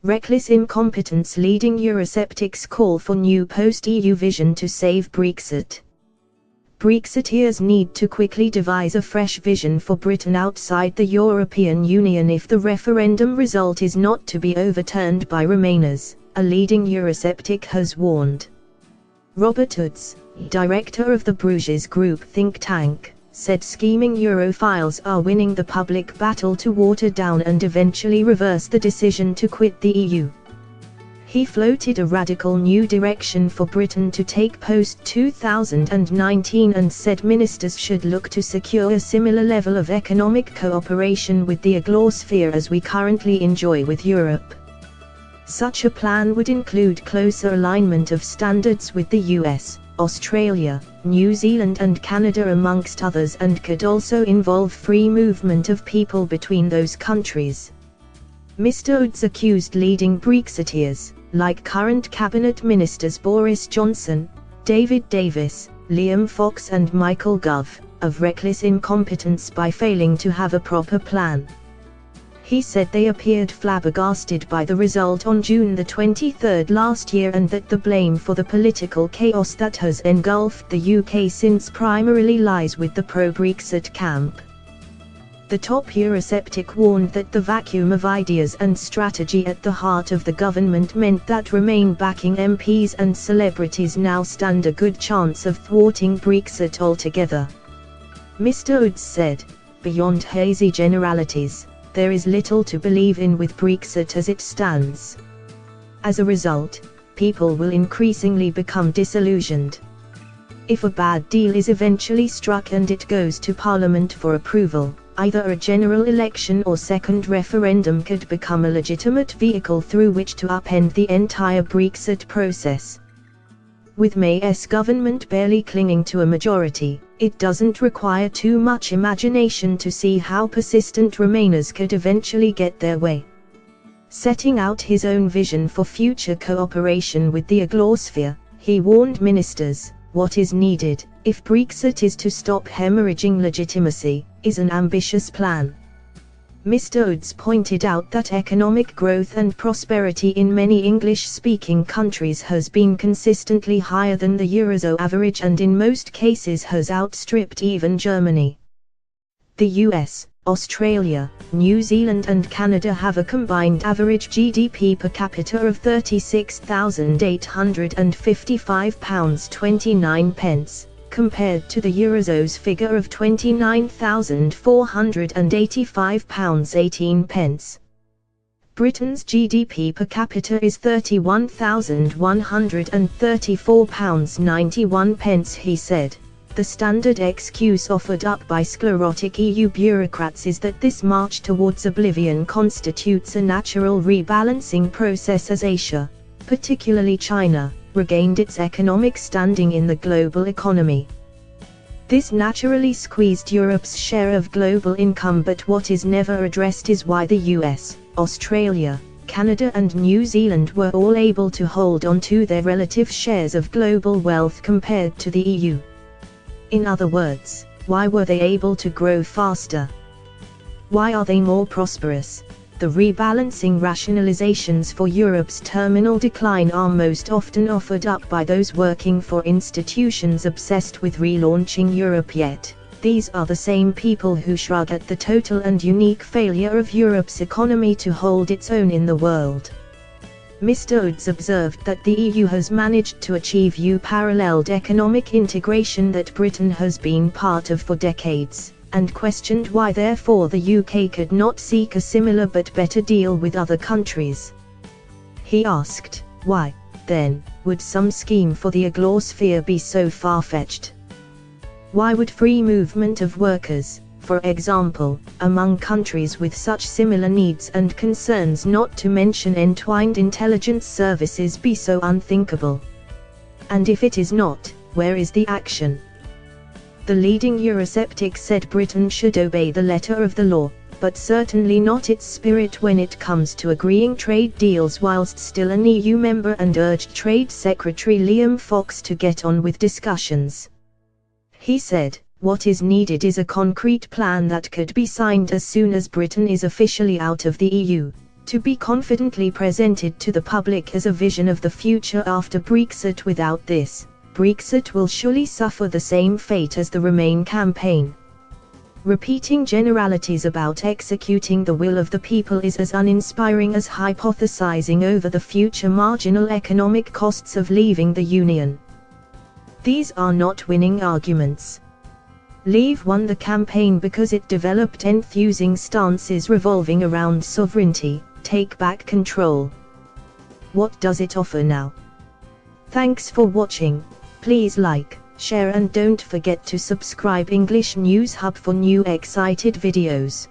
Reckless incompetence leading eurosceptics call for new post-EU vision to save Brexit. Brexiteers need to quickly devise a fresh vision for Britain outside the European Union if the referendum result is not to be overturned by Remainers, a leading eurosceptic has warned. Robert Woods, director of the Bruges Group think tank, said scheming Europhiles are winning the public battle to water down and eventually reverse the decision to quit the EU. He floated a radical new direction for Britain to take post-2019 and said ministers should look to secure a similar level of economic cooperation with the Anglosphere as we currently enjoy with Europe. Such a plan would include closer alignment of standards with the US, Australia, New Zealand and Canada amongst others, and could also involve free movement of people between those countries. Mr. Woods accused leading Brexiteers, like current cabinet ministers Boris Johnson, David Davis, Liam Fox and Michael Gove, of reckless incompetence by failing to have a proper plan. He said they appeared flabbergasted by the result on June the 23rd last year and that the blame for the political chaos that has engulfed the UK since primarily lies with the pro-Brexit camp. The top eurosceptic warned that the vacuum of ideas and strategy at the heart of the government meant that Remain backing MPs and celebrities now stand a good chance of thwarting Brexit altogether. Mr. Woods said, "Beyond hazy generalities, there is little to believe in with Brexit as it stands. As a result, people will increasingly become disillusioned. If a bad deal is eventually struck and it goes to Parliament for approval, either a general election or second referendum could become a legitimate vehicle through which to upend the entire Brexit process. With May's government barely clinging to a majority, it doesn't require too much imagination to see how persistent Remainers could eventually get their way." Setting out his own vision for future cooperation with the Anglosphere, he warned ministers, "What is needed, if Brexit is to stop hemorrhaging legitimacy, is an ambitious plan." Mr. Woods pointed out that economic growth and prosperity in many English-speaking countries has been consistently higher than the Eurozone average and in most cases has outstripped even Germany. The US, Australia, New Zealand and Canada have a combined average GDP per capita of £36,855.29, compared to the Eurozone's figure of £29,485.18. Britain's GDP per capita is £31,134.91, he said. The standard excuse offered up by sclerotic EU bureaucrats is that this march towards oblivion constitutes a natural rebalancing process as Asia, particularly China, regained its economic standing in the global economy. This naturally squeezed Europe's share of global income, but what is never addressed is why the US, Australia, Canada and New Zealand were all able to hold on to their relative shares of global wealth compared to the EU. In other words, why were they able to grow faster? Why are they more prosperous? The rebalancing rationalizations for Europe's terminal decline are most often offered up by those working for institutions obsessed with relaunching Europe, yet these are the same people who shrug at the total and unique failure of Europe's economy to hold its own in the world. Mr. Woods observed that the EU has managed to achieve EU-paralleled economic integration that Britain has been part of for decades, and questioned why therefore the UK could not seek a similar but better deal with other countries. He asked, why, then, would some scheme for the Anglosphere be so far-fetched? Why would free movement of workers, for example, among countries with such similar needs and concerns, not to mention entwined intelligence services, be so unthinkable? And if it is not, where is the action? The leading eurosceptic said Britain should obey the letter of the law, but certainly not its spirit when it comes to agreeing trade deals whilst still an EU member, and urged Trade Secretary Liam Fox to get on with discussions. He said, "What is needed is a concrete plan that could be signed as soon as Britain is officially out of the EU. to be confidently presented to the public as a vision of the future after Brexit. Without this, Brexit will surely suffer the same fate as the Remain campaign. Repeating generalities about executing the will of the people is as uninspiring as hypothesizing over the future marginal economic costs of leaving the Union. These are not winning arguments. Leave won the campaign because it developed enthusing stances revolving around sovereignty, take back control. What does it offer now? Thanks for watching. Please like, share and don't forget to subscribe English News Hub for new excited videos.